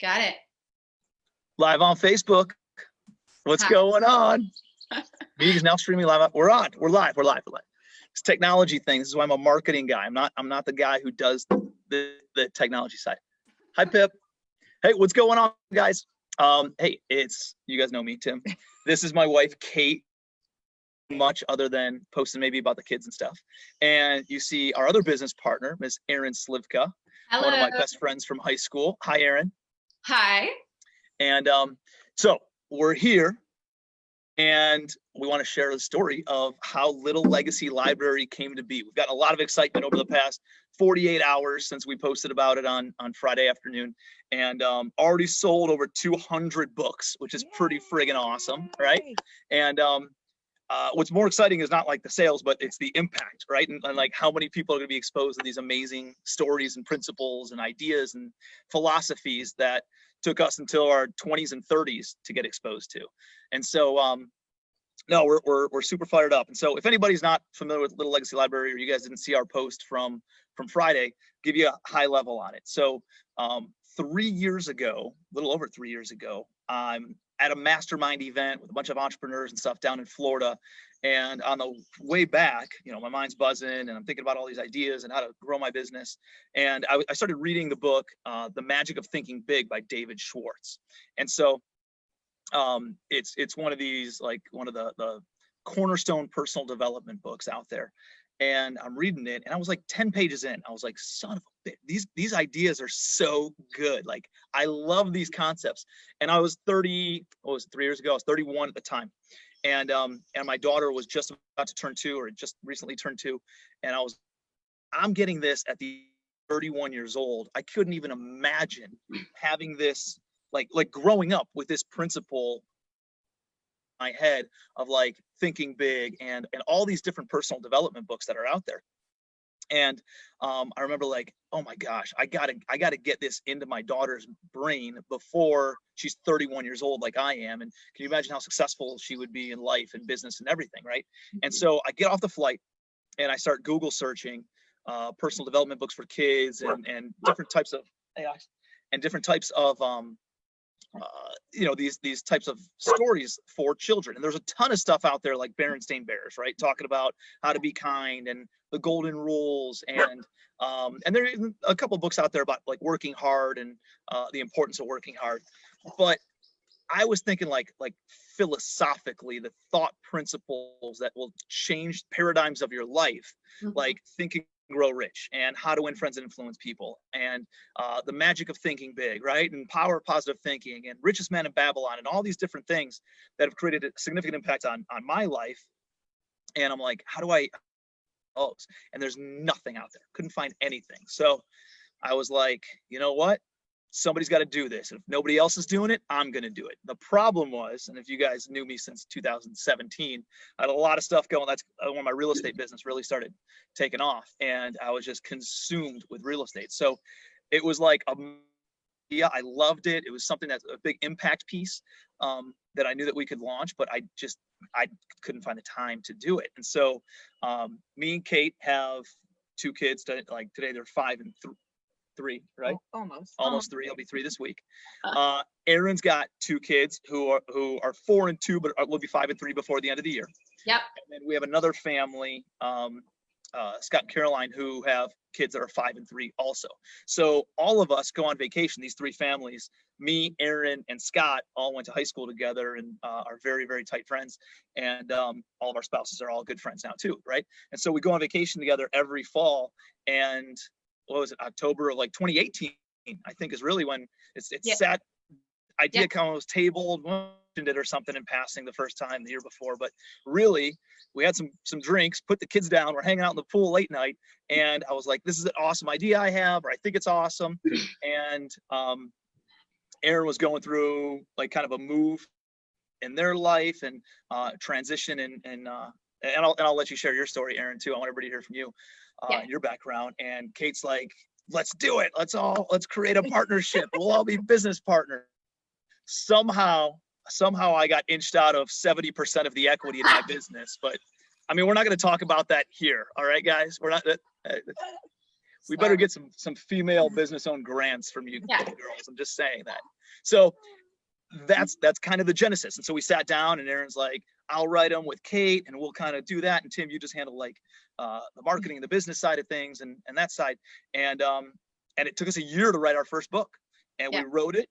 Got it. Live on Facebook. What's going on? Meeting's now streaming live. We're on. We're live. It's technology thing. This is why I'm a marketing guy. I'm not the guy who does the technology side. Hi, Pip. Hey, what's going on, guys? Hey, you guys know me, Tim. This is my wife, Kate. Much other than posting maybe about the kids and stuff. And you see our other business partner, Miss Erin Slivka. Hello. One of my best friends from high school. Hi, Erin. Hi. And so we're here and we want to share the story of how Little Legacy Library came to be. We've gotten a lot of excitement over the past 48 hours since we posted about it on Friday afternoon, and already sold over 200 books, which is pretty friggin' awesome, right? And what's more exciting is not like the sales, but it's the impact, right? And like how many people are going to be exposed to these amazing stories and principles and ideas and philosophies that took us until our 20s and 30s to get exposed to. And so, no, we're super fired up. And so if anybody's not familiar with Little Legacy Library, or you guys didn't see our post from Friday, give you a high level on it. So 3 years ago, a little over 3 years ago, I'm at a mastermind event with a bunch of entrepreneurs and stuff down in Florida. And on the way back, you know, my mind's buzzing and I'm thinking about all these ideas and how to grow my business. And I started reading the book, The Magic of Thinking Big by David Schwartz. And so it's one of these, like one of the cornerstone personal development books out there. And I'm reading it and I was like 10 pages in. I was like, son of a bitch, these ideas are so good. Like, I love these concepts. And I was 30, what was it, 3 years ago? I was 31 at the time. And my daughter was just about to turn 2, or just recently turned 2. And I'm getting this at the 31 years old. I couldn't even imagine having this, like growing up with this principle my head of like thinking big and all these different personal development books that are out there. And I remember like, oh my gosh, I gotta get this into my daughter's brain before she's 31 years old like I am. And can you imagine how successful she would be in life and business and everything, right? And so I get off the flight and I start Google searching personal development books for kids and different types of you know, these types of stories for children. And there's a ton of stuff out there like Berenstain Bears, right? Talking about how to be kind and the golden rules. And there are even a couple of books out there about like working hard and the importance of working hard. But I was thinking like philosophically, the thought principles that will change paradigms of your life, like thinking grow rich and how to win friends and influence people and the magic of thinking big, right? And power of positive thinking and richest man in Babylon and all these different things that have created a significant impact on my life. And I'm like, how do I, and there's nothing out there. Couldn't find anything. So I was like, you know what? Somebody's got to do this. If nobody else is doing it, I'm going to do it. The problem was, and if you guys knew me since 2017, I had a lot of stuff going. That's when my real estate business really started taking off. And I was just consumed with real estate. So it was like, yeah, I loved it. It was something that's a big impact piece that I knew that we could launch, but I couldn't find the time to do it. And so me and Kate have 2 kids. Like today, they're 5 and 3, right? Almost 3. I'll be 3 this week. Erin's got 2 kids who are 4 and 2, but will be 5 and 3 before the end of the year. Yep. And then we have another family, Scott and Caroline, who have kids that are 5 and 3 also. So all of us go on vacation. These 3 families, me, Erin, and Scott, all went to high school together and are very, very tight friends. And all of our spouses are all good friends now too, right? And so we go on vacation together every fall. And what was it, October of like 2018, I think is really when it's sat, idea kind of was tabled, mentioned it or something in passing the first time the year before, but really we had some drinks, put the kids down, we're hanging out in the pool late night, and I was like, this is an awesome idea I have, or I think it's awesome. And Erin was going through like kind of a move in their life and transition and I'll let you share your story, Erin, too. I want everybody to hear from you. Your background. And Kate's like, let's do it. Let's create a partnership. We'll all be business partners. Somehow I got inched out of 70% of the equity in my business. But I mean, we're not going to talk about that here. All right, guys, we're not. We better get some female business owned grants from you Yeah. girls. I'm just saying that. So that's kind of the genesis. And so we sat down and Erin's like, I'll write them with Kate and we'll kind of do that. And Tim, you just handle like the marketing and the business side of things and that side. And it took us a year to write our first book. And we wrote it,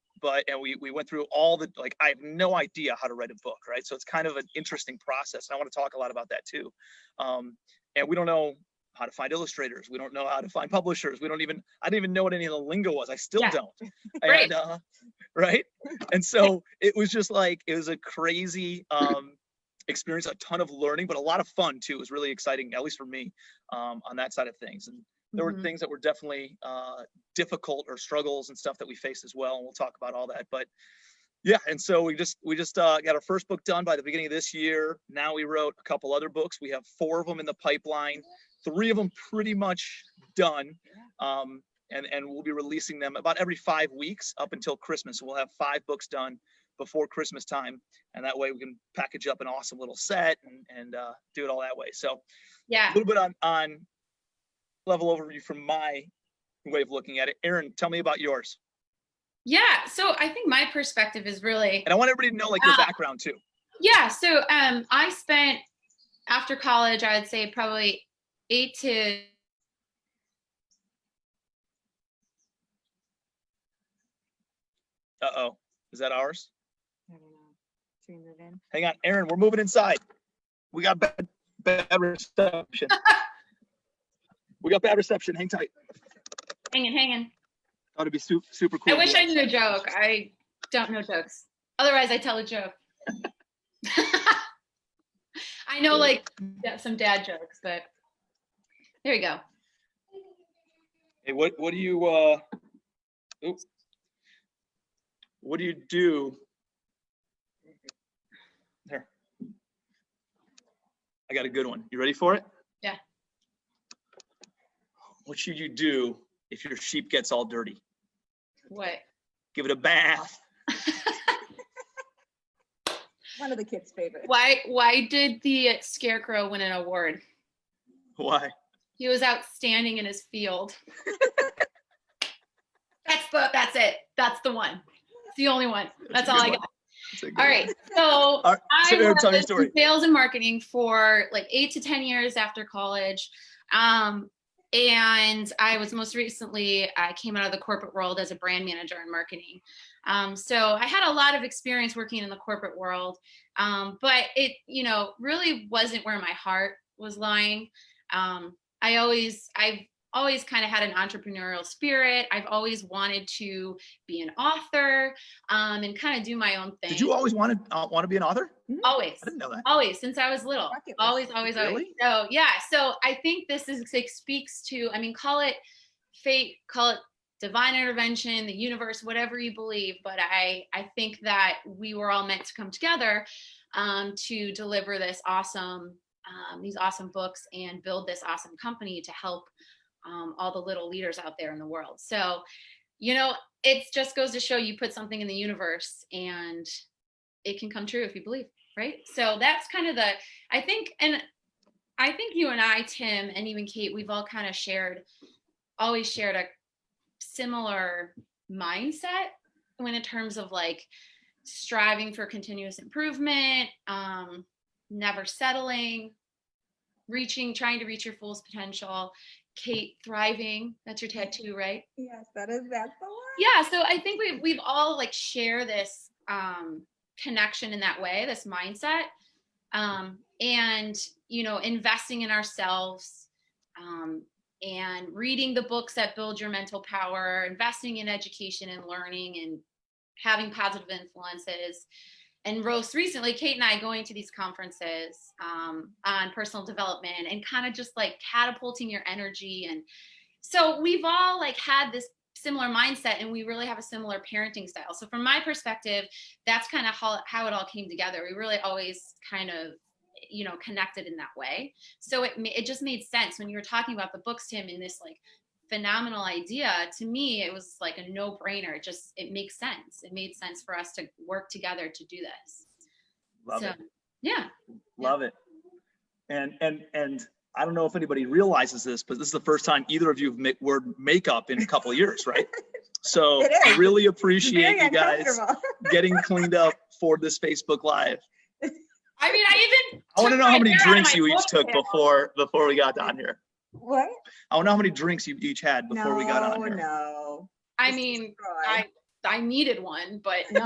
and we went through all the, like, I have no idea how to write a book, right? So it's kind of an interesting process. And I want to talk a lot about that too. And we don't know how to find illustrators. We don't know how to find publishers. I didn't even know what any of the lingo was. I still don't. Right. And, right. And so it was just like, it was a crazy experience, a ton of learning, but a lot of fun too. It was really exciting, at least for me, on that side of things. And there were things that were definitely difficult or struggles and stuff that we faced as well. And we'll talk about all that, but yeah. And so we just got our first book done by the beginning of this year. Now we wrote a couple other books. We have 4 of them in the pipeline, 3 of them pretty much done. And we'll be releasing them about every 5 weeks up until Christmas. So we'll have 5 books done before Christmas time. And that way we can package up an awesome little set and do it all that way. So yeah, a little bit on level overview from my way of looking at it. Erin, tell me about yours. Yeah. So I think my perspective is really, and I want everybody to know like your background too. Yeah. So I spent, after college, I would say probably 8 to Uh-oh, is that ours? I don't know. Should we move in? Hang on, Erin, we're moving inside. We got bad reception. We got bad reception. Hang tight. hanging. Thought it'd be super cool. I wish I knew a joke. I don't know jokes. Otherwise, I tell a joke. I know like some dad jokes, but there you go. Hey, what do you oops. What do you do? There. I got a good one. You ready for it? Yeah. What should you do if your sheep gets all dirty? What? Give it a bath. One of the kids' favorites. Why did the scarecrow win an award? Why? He was outstanding in his field. That's it. That's the one. It's the only one. That's all I got. All right. So I worked in sales and marketing for like 8 to 10 years after college. And I was most recently, I came out of the corporate world as a brand manager in marketing. So I had a lot of experience working in the corporate world, but it, really wasn't where my heart was lying. I've always kind of had an entrepreneurial spirit. I've always wanted to be an author, and kind of do my own thing. Did you always want to be an author? Always. I didn't know that. Always, since I was little. Always. Really? So yeah. So I think this speaks to, call it fate, call it divine intervention, the universe, whatever you believe. But I think that we were all meant to come together to deliver this these awesome books and build this awesome company to help all the little leaders out there in the world. So, it just goes to show you put something in the universe and it can come true if you believe, right? So that's kind of I think you and I, Tim, and even Kate, we've all kind of always shared a similar mindset in terms of like striving for continuous improvement, never settling, trying to reach your fullest potential. Kate, thriving. That's your tattoo, right? Yes, that's the one. Yeah. So I think we've all like share this connection in that way, this mindset, and investing in ourselves, and reading the books that build your mental power, investing in education and learning, and having positive influences. And most recently, Kate and I going to these conferences on personal development and kind of just like catapulting your energy. And so we've all like had this similar mindset, and we really have a similar parenting style. So from my perspective, that's kind of how it all came together. We really always kind of, connected in that way. So it just made sense when you were talking about the books, Tim, in this like phenomenal idea. To me, it was like a no-brainer. It makes sense. It made sense for us to work together to do this. Love it. Yeah. Love it. And I don't know if anybody realizes this, but this is the first time either of you have wore makeup in a couple of years, right? So It I is. really It's appreciate very you guys uncomfortable. getting cleaned up for this Facebook Live. I mean, I even I want to took know how my many hair out of drinks my you each took ponytail. before we got down here. What? I want to know how many drinks you each had before we got on here. No. I Just mean, destroy. I needed one, but no.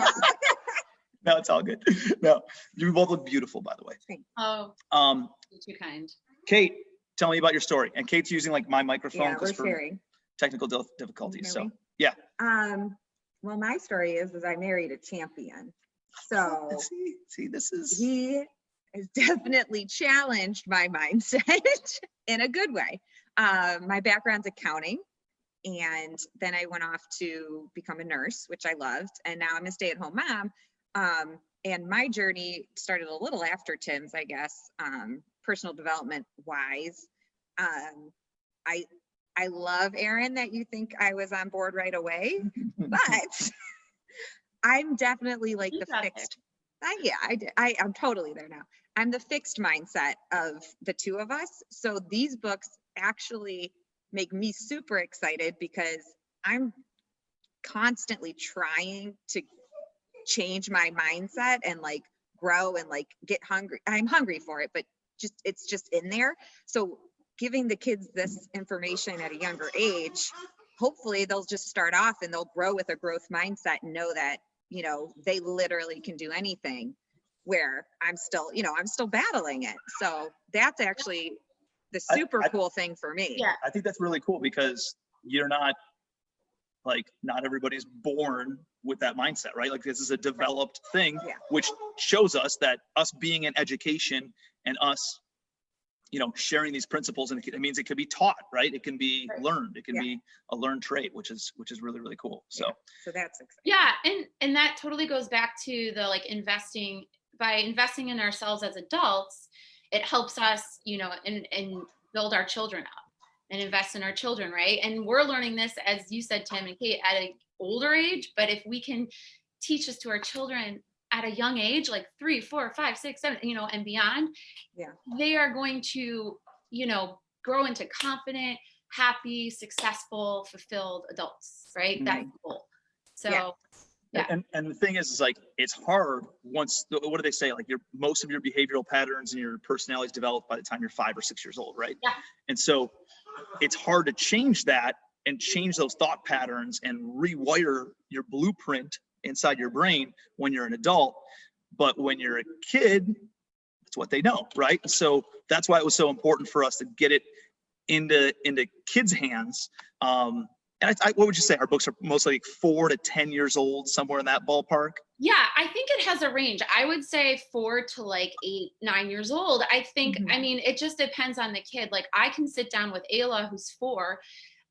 No, it's all good. No, you both look beautiful, by the way. Oh, you're too kind. Kate, tell me about your story. And Kate's using like my microphone Yeah, we're because for sharing. technical Can you difficulties. hear So me? yeah. Well, my story is I married a champion. So See, this is he has definitely challenged my mindset in a good way. My background's accounting. And then I went off to become a nurse, which I loved. And now I'm a stay-at-home mom. And my journey started a little after Tim's, I guess, personal development wise. I love, Aaron, that you think I was on board right away, but I'm definitely like You the got there. fixed. I'm totally there now. I'm the fixed mindset of the two of us. So these books actually make me super excited because I'm constantly trying to change my mindset and like grow and like get hungry. I'm hungry for it, but it's just in there. So giving the kids this information at a younger age, hopefully they'll just start off and they'll grow with a growth mindset and know that, you know, they literally can do anything, where I'm still battling it. So that's actually the super cool thing for me. Yeah. I think that's really cool because you're not everybody's born with that mindset, right? Like this is a developed thing, Yeah. which shows us that us being in education and us, you know, sharing these principles, and it means it can be taught, right? It can be Right. learned. It can Yeah. be a learned trait, which is really, really cool. So Yeah. So that's exciting. Yeah, and that totally goes back to the like investing in ourselves as adults. It helps us, you know, and build our children up and invest in our children, right? And we're learning this, as you said, Tim and Kate, at an older age. But if we can teach this to our children at a young age, like 3, 4, 5, 6, 7, you know, and beyond, Yeah. they are going to, you know, grow into confident, happy, successful, fulfilled adults, right? That's the goal. So Yeah. yeah. And the thing is like it's hard once what do they say, like most of your behavioral patterns and your personality is developed by the time you're 5 or 6 years old, right? Yeah. And so it's hard to change that and change those thought patterns and rewire your blueprint inside your brain when you're an adult. But when you're a kid, that's what they know, right? So that's why it was so important for us to get it into kids' hands. And what would you say? Our books are mostly like 4 to 10 years old, somewhere in that ballpark. Yeah, I think it has a range. I would say 4 to like 8, 9 years old. I think, Mhm. I mean, it just depends on the kid. Like I can sit down with Ayla, who's 4.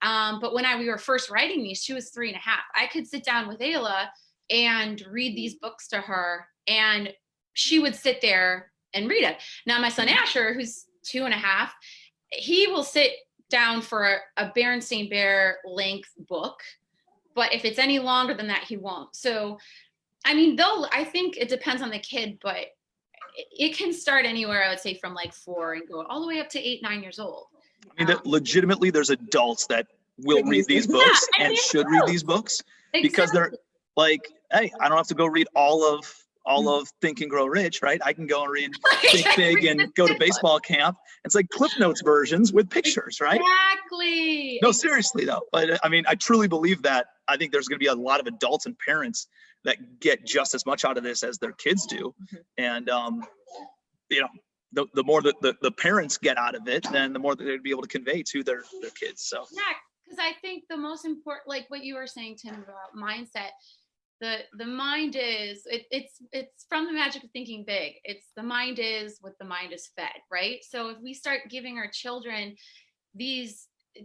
But when we were first writing these, she was 3.5. I could sit down with Ayla and read these books to her, and she would sit there and read it. Now my son Asher, who's 2.5, he will sit down for a Berenstain Bear length book, but if it's any longer than that, he won't. So, I mean, I think it depends on the kid, but it can start anywhere, I would say, from like 4 and go all the way up to 8, 9 years old. I mean, legitimately, there's adults that will Could read use these this. books Yeah, I and think should so. read these books because they're like, hey, I don't have to go read all of Think and Grow Rich, right? I can go and read Think Big and go to baseball camp. It's like Cliff Notes versions with pictures, right? Exactly. No, seriously though. But I mean, I truly believe that. I think there's going to be a lot of adults and parents that get just as much out of this as their kids do. And, you know, the more that the parents get out of it, then the more that they'd be able to convey to their kids. So Yeah, because I think the most important, like what you were saying, Tim, about mindset, the mind is it's from the magic of thinking big. It's the mind is what the mind is fed, right? So if we start giving our children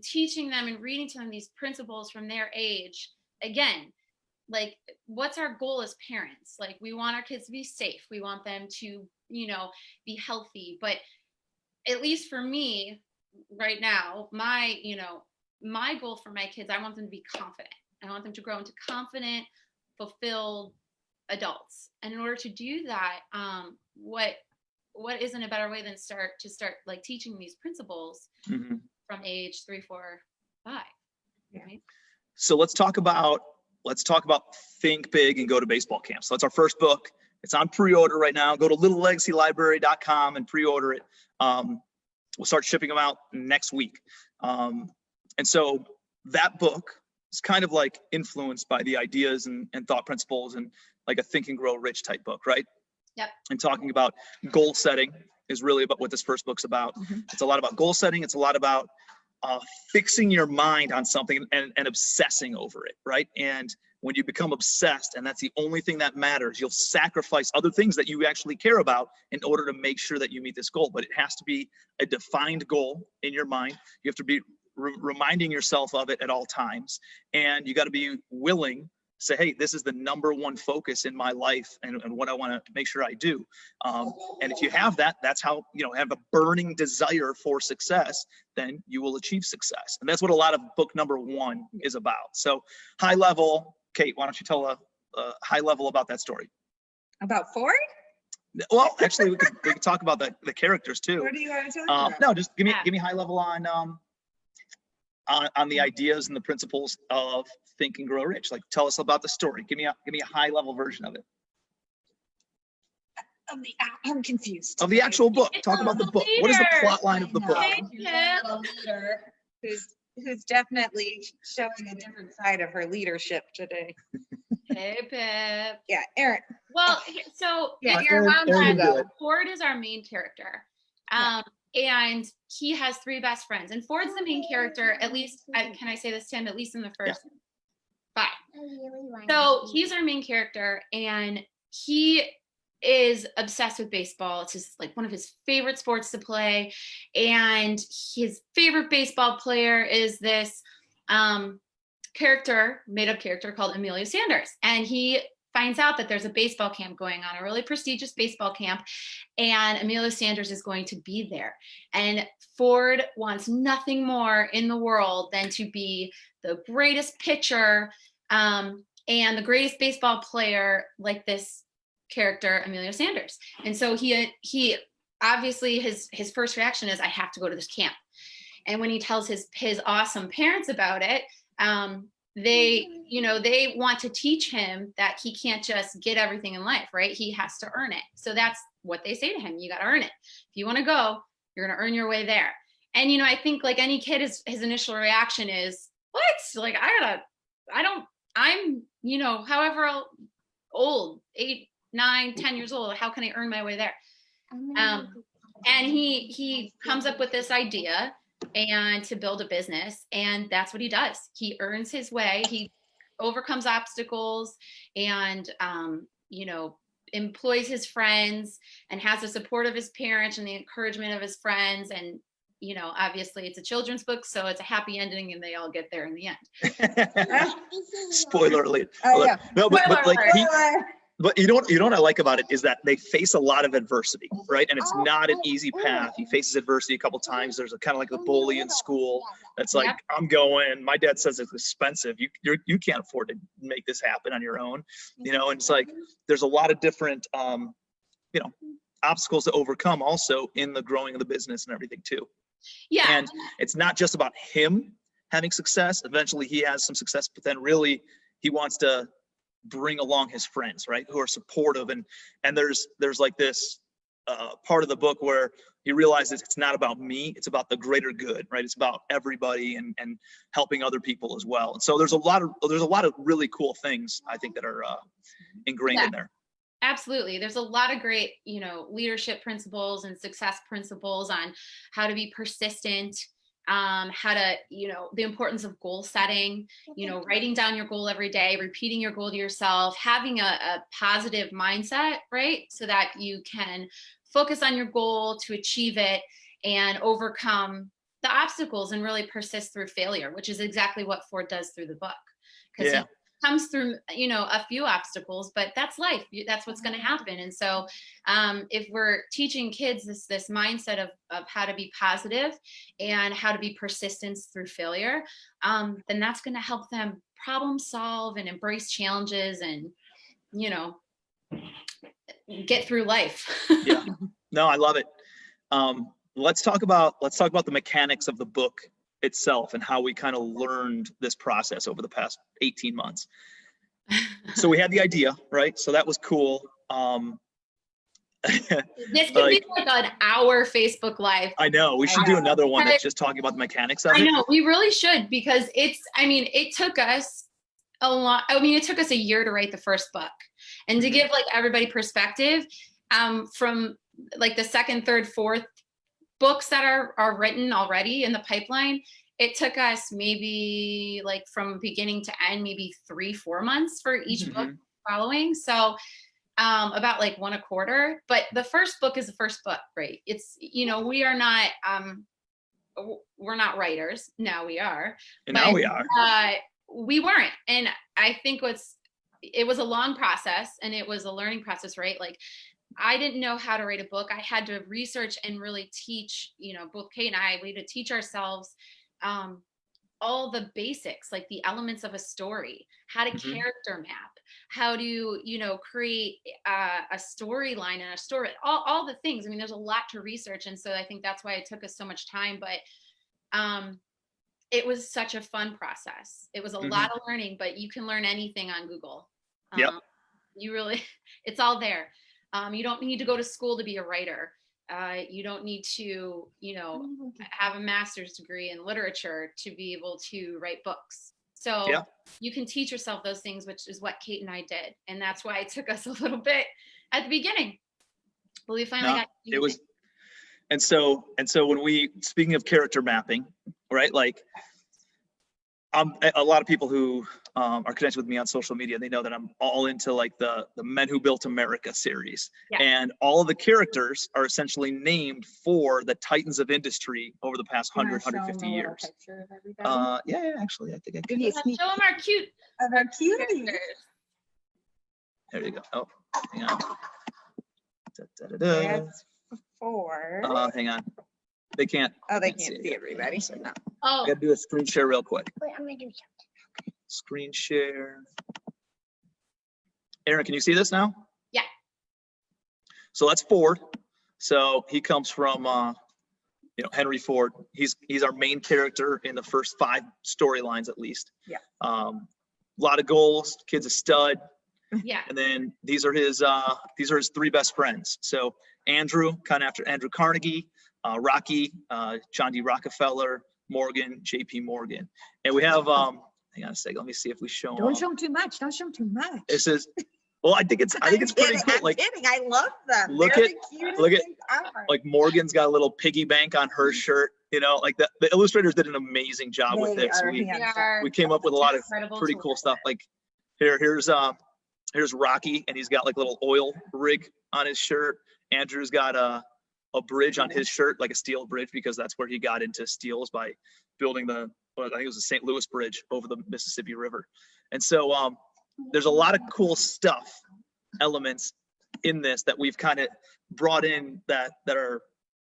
teaching them and reading to them these principles from their age, again, like what's our goal as parents? Like we want our kids to be safe. We want them to, you know, be healthy. But at least for me right now, my goal for my kids, I want them to be confident. I want them to grow into confident, fulfilled adults. And in order to do that, what what isn't a better way than start like teaching these principles Mhm. from age 3, 4, 5. Yeah. Right? So let's talk about Think Big and Go to Baseball Camp. So that's our first book. It's on pre-order right now. Go to littlelegacylibrary.com and pre-order it. We'll start shipping them out next week. And so that book is kind of like influenced by the ideas and thought principles and like a Think and Grow Rich type book, right? Yep. And talking about goal setting is really about what this first book's about. Mhm. It's a lot about goal setting. It's a lot about fixing your mind on something and obsessing over it, right? And when you become obsessed and that's the only thing that matters, you'll sacrifice other things that you actually care about in order to make sure that you meet this goal. But it has to be a defined goal in your mind. You have to be reminding yourself of it at all times. And you got to be willing to say, hey, this is the number one focus in my life and what I want to make sure I do. And if you have that, that's how, have a burning desire for success, then you will achieve success. And that's what a lot of book number 1 is about. So high level, Kate, why don't you tell a high level about that story? About Ford? Well, actually, we could talk about the characters too. What do you want to talk about? No, just give Yeah. me high level on the ideas and the principles of Think and Grow Rich. Like, tell us about the story. Give me a high level version of it. I'm confused. Of the actual book. Talk about the book. What is the plot line of the book? Hey, Who's definitely showing a different side of her leadership today. Hey, Pip. Yeah, Erin. Well, so Yeah, if your you're mom's Erin gonna did go. it. Ford is our main character. And he has 3 best friends. And Ford's the main character, at least, can I say this, Tim? At least in the first 5. So he's our main character, and he is obsessed with baseball. It's just like one of his favorite sports to play. And his favorite baseball player is this made up character called Emilio Sanders. And he finds out that there's a baseball camp going on, a really prestigious baseball camp, and Emilio Sanders is going to be there. And Ford wants nothing more in the world than to be the greatest pitcher and the greatest baseball player like this character, Emilio Sanders. And so he obviously his first reaction is, I have to go to this camp. And when he tells his awesome parents about it, they want to teach him that he can't just get everything in life, right? He has to earn it. So that's what they say to him. You got to earn it. If you want to go, you're going to earn your way there. And, I think like any kid, his initial reaction is, what? Like, I'm, however old, 8, 9, 10 years old, how can I earn my way there? And he comes up with this idea and to build a business, and that's what he does. He earns his way. He overcomes obstacles and employs his friends and has the support of his parents and the encouragement of his friends. And obviously it's a children's book, so it's a happy ending and they all get there in the end. Spoiler alert. Oh, yeah. No, but like Spoiler. but you know what I like about it is that they face a lot of adversity, right? And it's not an easy path. He faces adversity a couple times. There's a kind of like a bully in school that's like, Yep. I'm going. My dad says it's expensive. You can't afford to make this happen on your own, And it's like there's a lot of different obstacles to overcome also in the growing of the business and everything too. Yeah. And it's not just about him having success. Eventually he has some success, but then really he wants to bring along his friends, right? Who are supportive. And there's like this part of the book where he realizes it's not about me, it's about the greater good, right? It's about everybody and helping other people as well. And so there's a lot of really cool things I think that are ingrained in there. Absolutely. There's a lot of great, leadership principles and success principles on how to be persistent, how to, the importance of goal setting, writing down your goal every day, repeating your goal to yourself, having a positive mindset, right? So that you can focus on your goal to achieve it and overcome the obstacles and really persist through failure, which is exactly what Ford does through the book. Because Yeah. comes through a few obstacles, but that's life. That's what's going to happen. And so if we're teaching kids this mindset of how to be positive and how to be persistent through failure, then that's going to help them problem solve and embrace challenges and get through life. Yeah. No, I love it. Let's talk about the mechanics of the book itself and how we kind of learned this process over the past 18 months. So we had the idea, right? So that was cool. This could be like an hour Facebook Live. I know we should do another one that's just talking about the mechanics of it. I know we really should, because it took us a lot. I mean, it took us a year to write the first book, and to give like everybody perspective, from like the second, third, fourth books that are written already in the pipeline, it took us maybe like from beginning to end, maybe 3-4 months for each book following. So about like 1 a quarter, but the first book is the first book, right? It's, we are not, we're not writers. Now we are. And now we are. We weren't. And I think it was a long process, and it was a learning process, right? Like, I didn't know how to write a book. I had to research and really teach, both Kate and I, we had to teach ourselves all the basics, like the elements of a story, how to character map, how to, create a storyline and a story, all the things. I mean, there's a lot to research. And so I think that's why it took us so much time, but it was such a fun process. It was a lot of learning, but you can learn anything on Google. Yep. It's all there. You don't need to go to school to be a writer. You don't need to, have a master's degree in literature to be able to write books. So you can teach yourself those things, which is what Kate and I did. And that's why it took us a little bit at the beginning. But we finally got to do it. And so when speaking of character mapping, right? Like, a lot of people who are connected with me on social media, they know that I'm all into like the Men Who Built America series. Yeah. And all of the characters are essentially named for the titans of industry over the past 150 years. Yeah, actually, I think I can. Show them our cute. Of our cuties. There you go. Oh, hang on. That's 4. Hang on. They can't. Oh, they can't see everybody. No. Oh. I gotta do a screen share real quick. Wait, I'm gonna do something. Screen share. Aaron, can you see this now? Yeah. So that's Ford. So he comes from, Henry Ford. He's our main character in the first 5 storylines, at least. Yeah. A lot of goals. Kid's a stud. Yeah. And then these are his 3 best friends. So Andrew, kind of after Andrew Carnegie, Rocky, John D. Rockefeller, Morgan, J.P. Morgan. And we have, hang on a second, let me see if we show Don't show them too much. Don't show them too much. This is, well, I think it's pretty cool. I'm kidding. I love them. Look They're at, the cutest look at, things ever. like Morgan's got a little piggy bank on her shirt, like the illustrators did an amazing job with They this. are We came up with a lot of Incredible pretty to cool work stuff. with. Like here's Rocky, and he's got like a little oil rig on his shirt. Andrew's got a bridge on his shirt, like a steel bridge, because that's where he got into steels by building I think it was the St. Louis Bridge over the Mississippi River. And so there's a lot of cool stuff, elements in this that we've kind of brought in that are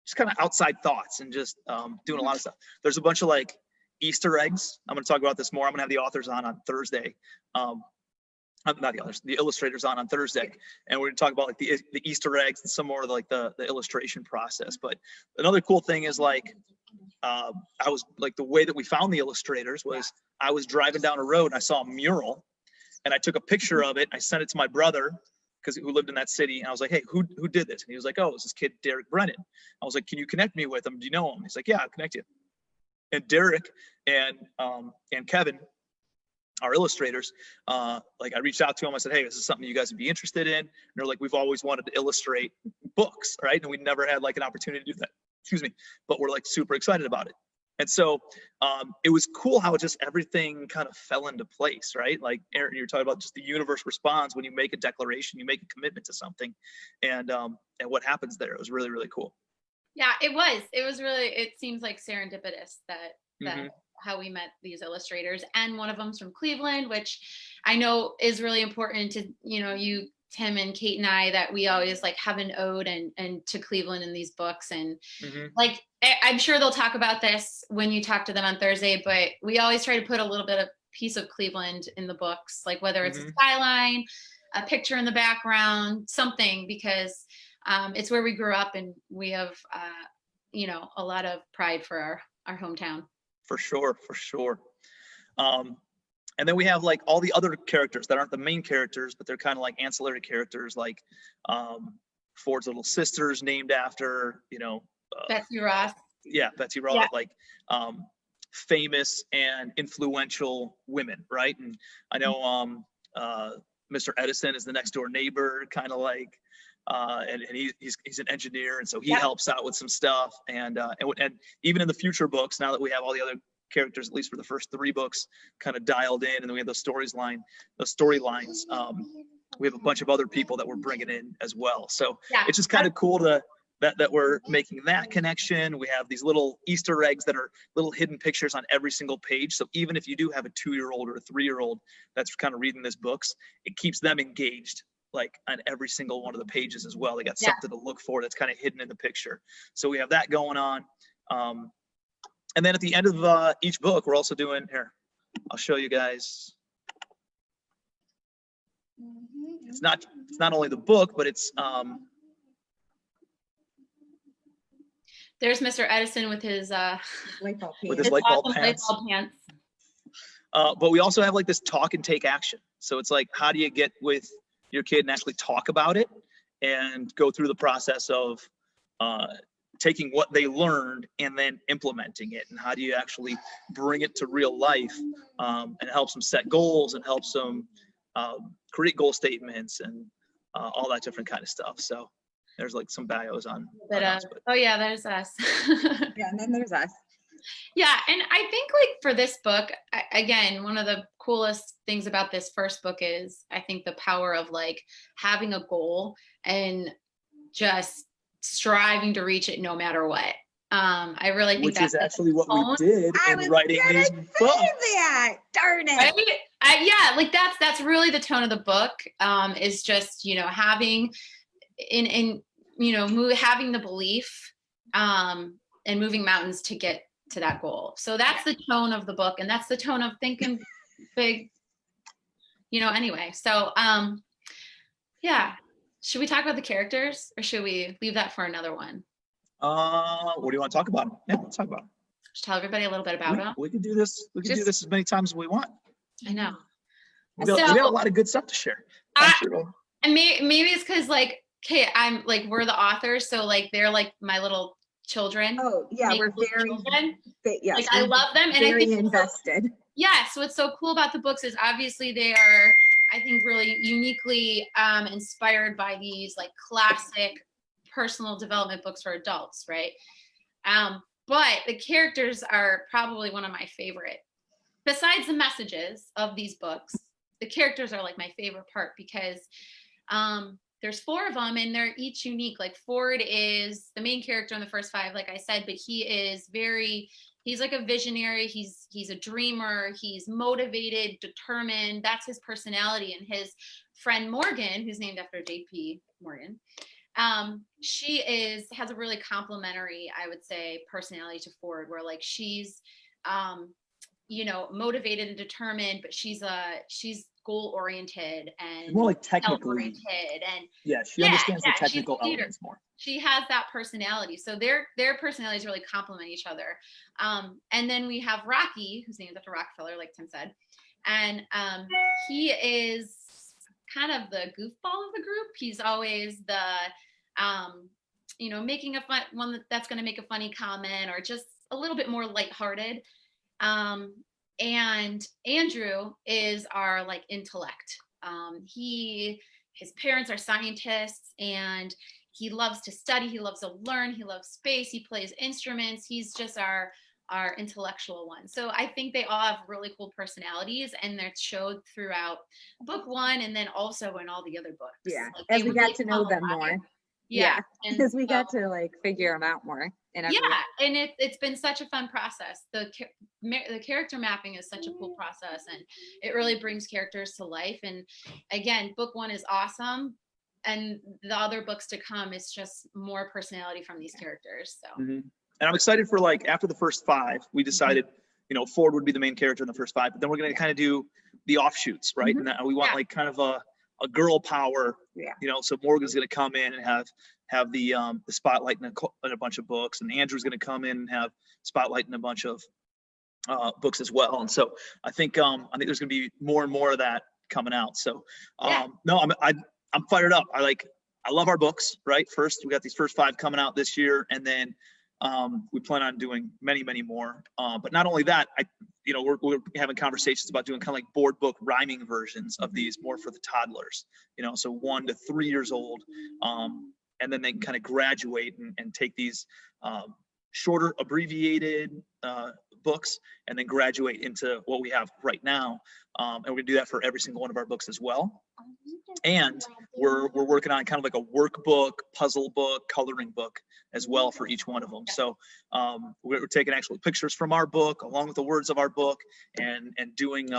just kind of outside thoughts and just doing a lot of stuff. There's a bunch of like Easter eggs. I'm going to talk about this more. I'm going to have the authors on Thursday. Not the others, the illustrators on Thursday, and we're going to talk about like the Easter eggs and some more of like the illustration process. But another cool thing is like, I was like, the way that we found the illustrators was I was driving down a road and I saw a mural, and I took a picture of it. I sent it to my brother who lived in that city, and I was like, hey, who did this? And he was like, oh, it's this kid Derek Brennan. I was like, can you connect me with him? Do you know him? He's like, yeah, I'll connect you. And Derek and Kevin, our illustrators, like I reached out to them. I said, hey, this is something you guys would be interested in. And they're like, we've always wanted to illustrate books, right? And we never had like an opportunity to do that. Excuse me. But we're like super excited about it. And so it was cool how just everything kind of fell into place, right? Like Aaron, you're talking about just the universe responds when you make a declaration, you make a commitment to something, and what happens there. It was really, really cool. Yeah, it was really, it seems like serendipitous that how we met these illustrators, and one of them's from Cleveland, which I know is really important to, you, Tim and Kate and I, that we always like have an ode and to Cleveland in these books. And like, I'm sure they'll talk about this when you talk to them on Thursday, but we always try to put a little bit of piece of Cleveland in the books, like whether it's a skyline, a picture in the background, something, because it's where we grew up, and we have, you know, a lot of pride for our hometown. For sure, for sure. And then we have like all the other characters that aren't the main characters, but they're kind of like ancillary characters, like Ford's little sister's named after, you know, Betsy Ross. yeah, Betsy Ross, Yeah. like famous and influential women, right? And I know Mr. Edison is the next door neighbor, kind of like, and he's an engineer, and so he Yep. helps out with some stuff. And even in the future books, now that we have all the other characters, at least for the first 3 books, kind of dialed in, and then we have those storylines. We have a bunch of other people that we're bringing in as well. So Yeah. it's just kind of cool that we're making that connection. We have these little Easter eggs that are little hidden pictures on every single page. So even if you do have a 2-year-old or a 3-year-old that's kind of reading these books, it keeps them engaged, like on every single one of the pages as well. They got Yeah. something to look for that's kind of hidden in the picture. So we have that going on. And then at the end of each book, we're also doing, here, I'll show you guys. It's not only the book, but it's There's Mr. Edison with his Light bulb with pants. his light bulb awesome pants. light bulb pants. But we also have like this talk and take action. So it's like, how do you get with your kid and actually talk about it and go through the process of taking what they learned and then implementing it? And how do you actually bring it to real life, and it helps them set goals and helps them create goal statements and all that different kind of stuff. So there's like some bios on us, but Oh yeah, there's us. Yeah, and then there's us. Yeah, and I think like for this book, again, one of the coolest things about this first book is I think the power of like having a goal and just striving to reach it no matter what. I really think which that's is actually what we tone. did I in was writing gonna these say books. that. Darn it. right? Yeah, like that's really the tone of the book. Is just, you know, having in you know, having the belief and moving mountains to get to that goal. So that's the tone of the book, and that's the tone of thinking big, you know, anyway. So yeah, should we talk about the characters, or should we leave that for another one? What do you want to talk about? Yeah, let's talk about them. Just tell everybody a little bit about them. We can do this. We can do Just- this as many times as we want. I know. We got a lot of good stuff to share. I'm I- sure. And maybe it's because like, okay, I'm like, we're the authors, so like they're like my little children. Oh, yeah, Like, we're little very, children. yes, Like I we're love them, and I very think invested. yeah, so what's so cool about the books is obviously they are, I think, really uniquely inspired by these like classic personal development books for adults, right? But the characters are probably one of my favorite. Besides the messages of these books, the characters are like my favorite part, because there's 4 of them and they're each unique. Like Ford is the main character in the first 5, like I said, but he's like a visionary. He's a dreamer. He's motivated, determined. That's his personality. And his friend Morgan, who's named after J.P. Morgan, she has a really complimentary, I would say, personality to Ford, where like she's you know, motivated and determined, but she's goal oriented and More like technically. oriented, and Yeah, she Yeah, understands yeah, the she's a technical leader. elements more. she has that personality. So their personalities really complement each other. And then we have Rocky, who's named after Rockefeller, like Tim said. And he is kind of the goofball of the group. He's always the, you know, making a fun one that's going to make a funny comment, or just a little bit more lighthearted. And Andrew is our like intellect. His parents are scientists, and he loves to study. He loves to learn. He loves space. He plays instruments. He's just our intellectual one. So I think they all have really cool personalities, and they're showed throughout book 1, and then also in all the other books. Yeah, Like, as they we really got to know come them alive. more. Yeah, and Because we so- got to like figure them out more. And yeah, and it's been such a fun process. The character mapping is such a cool process, and it really brings characters to life. And again, book 1 is awesome, and the other books to come is just more personality from these characters. So Mhm. And I'm excited for, like, after the first 5, we decided, you know, Ford would be the main character in the first 5, but then we're going to kind of do the offshoots, right? Mhm. And that we want Yeah. like kind of a a girl power. Yeah. You know, so Morgan's going to come in and have the spotlight in a bunch of books, and Andrew's going to come in and have spotlight in a bunch of books as well. And so I think there's going to be more and more of that coming out. So no, I'm fired up. I love our books, right? First, we got these first 5 coming out this year, and then we plan on doing many, many more. But not only that, we're having conversations about doing kind of like board book rhyming versions of these, more for the toddlers, so 1 to 3 years old. And then they can kind of graduate and take these shorter, abbreviated books, and then graduate into what we have right now. And we're gonna do that for every single one of our books as well. And we're working on kind of like a workbook, puzzle book, coloring book as well for each one of them. So we're taking actual pictures from our book along with the words of our book, and doing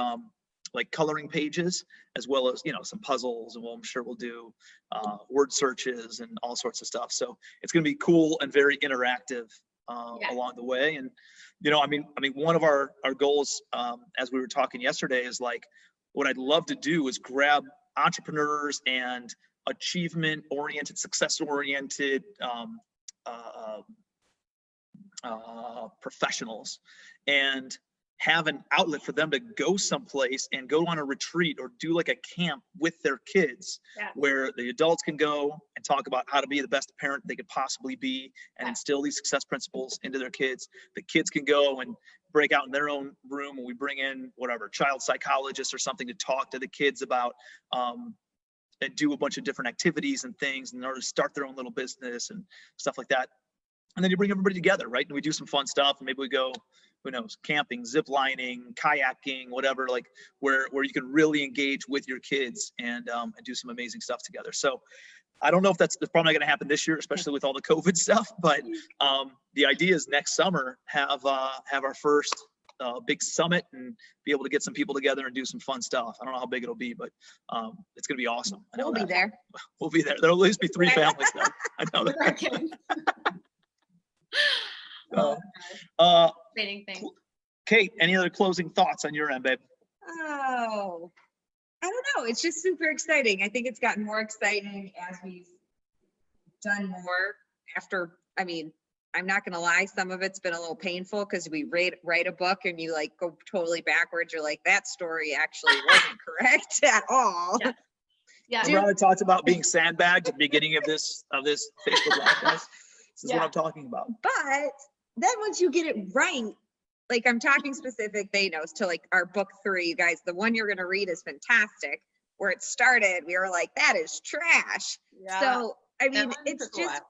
like coloring pages, as well as some puzzles, and I'm sure we'll do word searches and all sorts of stuff. So it's going to be cool and very interactive along the way. And one of our goals, as we were talking yesterday, is like, what I'd love to do is grab entrepreneurs and achievement oriented, success oriented professionals, and have an outlet for them to go someplace and go on a retreat or do like a camp with their kids, where the adults can go and talk about how to be the best parent they could possibly be, and instill these success principles into their kids. The kids can go and break out in their own room, and we bring in whatever child psychologist or something to talk to the kids about, and do a bunch of different activities and things in order to start their own little business and stuff like that. And then you bring everybody together, right? And we do some fun stuff, and maybe we go, who knows, camping, zip lining, kayaking, whatever, like where you can really engage with your kids and do some amazing stuff together. So I don't know if that's probably not going to happen this year, especially with all the COVID stuff, but the idea is next summer have our first big summit and be able to get some people together and do some fun stuff. I don't know how big it'll be, but it's going to be awesome. I know We'll be there. We'll be there. There'll at least be 3 families there. I know that. Exciting thing. Kate, any other closing thoughts on your end, babe? Oh, I don't know. It's just super exciting. I think it's gotten more exciting as we've done more after. I mean, I'm not going to lie. Some of it's been a little painful because we write a book and you like go totally backwards. You're like, that story actually wasn't correct at all. Yeah. Remember I talked about being sandbagged at the beginning of this Facebook Live, guys? This is what I'm talking about. But then once you get it right, like I'm talking specific, to like our book 3, you guys, the one you're going to read is fantastic. Where it started, we were like, that is trash. Yeah. So, I mean, it's just,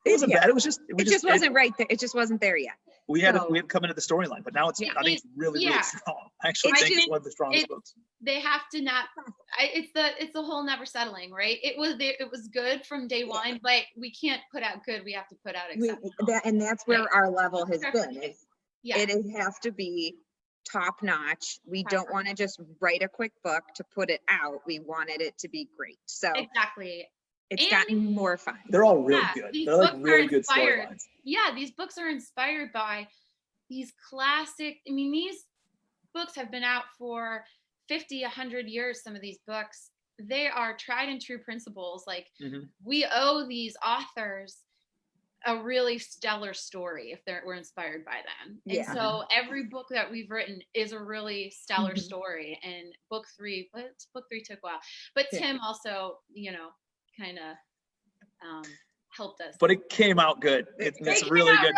it wasn't bad. It just wasn't right there. It just wasn't there yet. We had to come into the storyline, but now it's, I think it's really, really strong. I actually think it's one of the strongest books. They have to not, it's the whole never settling, right? It was good from day one, but we can't put out good. We have to put out exceptional. And that's where our level has been. It has to be top notch. We don't want to just write a quick book to put it out. We wanted it to be great. So exactly. It's gotten more fun. They're all really good. They're like really good storylines. Yeah, these books are inspired by these classic, these books have been out for 50, 100 years, some of these books. They are tried and true principles. Like we owe these authors a really stellar story if we're inspired by them. And so every book that we've written is a really stellar story. And book 3 took a while. But Tim also, kind of helped us. But it came out good. It's really good.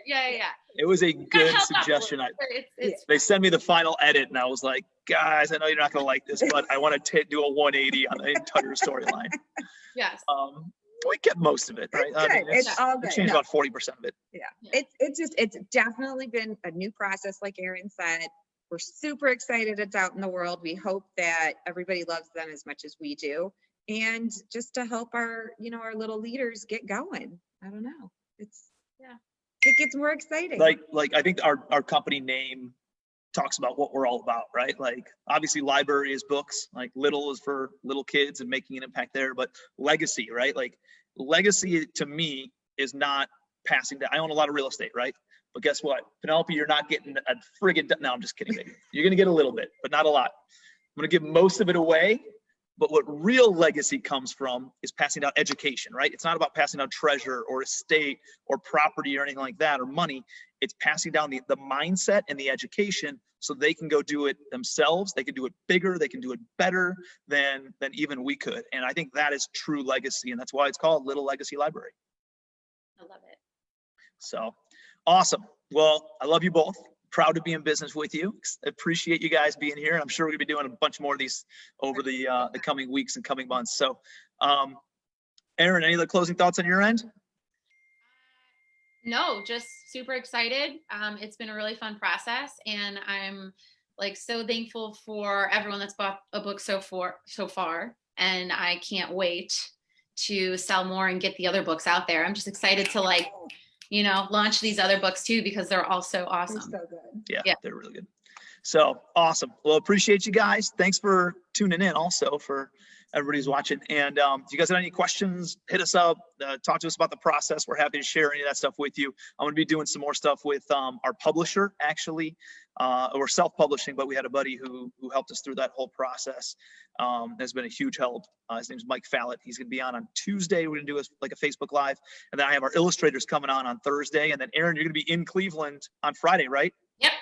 Yeah. It was a good suggestion. They sent me the final edit, and I was like, guys, I know you're not going to like this, but I want to do a 180 on the entire storyline. Yes. We kept most of it, right? It's all good. We changed about 40% of it. Yeah. It's definitely been a new process, like Aaron said. We're super excited it's out in the world. We hope that everybody loves them as much as we do. And just to help our little leaders get going. I don't know. It gets more exciting. Like I think our company name talks about what we're all about, right? Like obviously library is books, like little is for little kids and making an impact there, but legacy, right? Like legacy to me is not passing down. I own a lot of real estate, right? But guess what? Penelope, you're not getting a friggin', no, I'm just kidding. Baby. You're going to get a little bit, but not a lot. I'm going to give most of it away. But what real legacy comes from is passing down education, right? It's not about passing down treasure or estate or property or anything like that, or money. It's passing down the mindset and the education so they can go do it themselves. They can do it bigger. They can do it better than even we could. And I think that is true legacy. And that's why it's called Little Legacy Library. I love it. So awesome. Well, I love you both. Proud to be in business with you. Appreciate you guys being here. I'm sure we're gonna be doing a bunch more of these over the coming weeks and coming months. So, Erin, any other closing thoughts on your end? No, just super excited. It's been a really fun process, and I'm like so thankful for everyone that's bought a book so far. And I can't wait to sell more and get the other books out there. I'm just excited to launch these other books too, because they're all so awesome. They're so good. Yeah, they're really good. So awesome. Well, appreciate you guys. Thanks for tuning in also, for everybody's watching. And if you guys have any questions, hit us up, talk to us about the process. We're happy to share any of that stuff with you. I'm going to be doing some more stuff with our publisher, actually. We're self-publishing, but we had a buddy who helped us through that whole process. Has been a huge help. His name's Mike Fallett. He's going to be on Tuesday. We're going to do a Facebook Live. And then I have our illustrators coming on Thursday. And then Erin, you're going to be in Cleveland on Friday, right? Yep.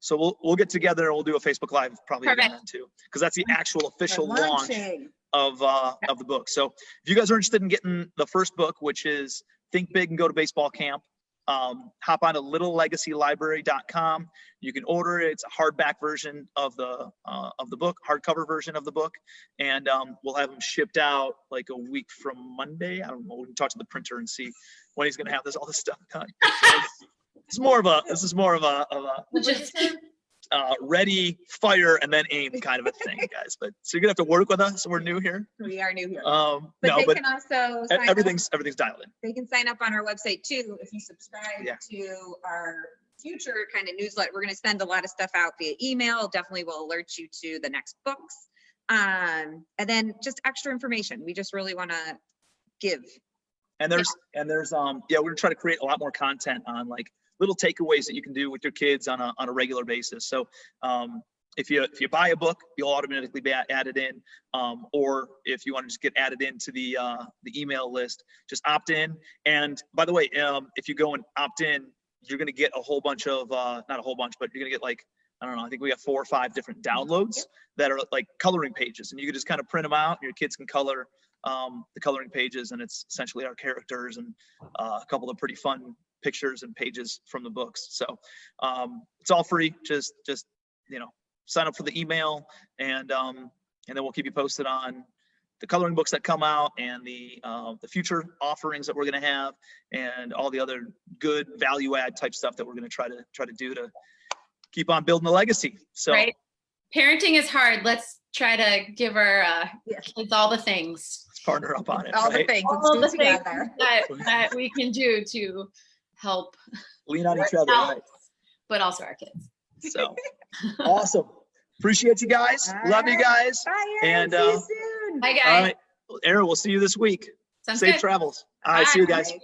So we'll get together and we'll do a Facebook Live probably again Perfect. too, because that's the actual official We're launch launching. of the book. So if you guys are interested in getting the first book, which is Think Big and Go to Baseball Camp, hop on to littlelegacylibrary.com. You can order it. It's a hardback version of the book, hardcover version of the book, and we'll have them shipped out like a week from Monday. I don't know. We can talk to the printer and see when he's going to have all this stuff done. This is more of a ready, fire, and then aim kind of a thing, guys. But so you're gonna have to work with us. We're new here. We are new here. But Can also sign everything's dialed in. They can sign up on our website too if you subscribe Yeah. to our future kind of newsletter. We're going to send a lot of stuff out via email. Definitely will alert you to the next books. And then just extra information. We just really want to give. And there's we're gonna try to create a lot more content on like little takeaways that you can do with your kids on a regular basis. So if you buy a book, you'll automatically be added in, or if you want to just get added into the email list, just opt in. And by the way, if you go and opt in, you're going to get a whole bunch of not a whole bunch, but you're going to get like, I don't know, I think we got 4 or 5 different downloads that are like coloring pages, and you can just kind of print them out. Your kids can color the coloring pages, and it's essentially our characters and a couple of pretty fun pictures and pages from the books. So it's all free. Just sign up for the email, and then we'll keep you posted on the coloring books that come out and the future offerings that we're going to have, and all the other good value add type stuff that we're going to try to do to keep on building the legacy. So Right. Parenting is hard. Let's try to give our kids all the things. let's partner up on it. All the right? things. All the Let's do it things together. that we can do to help Lean on each other. ourselves, Right? but also our kids. So awesome. Appreciate you guys. Love you guys. Bye, Erin. And, See you soon. Bye, All guys. right. Erin, we'll see you this week. Sounds Safe good. travels. All right. See you Bye. guys. Bye.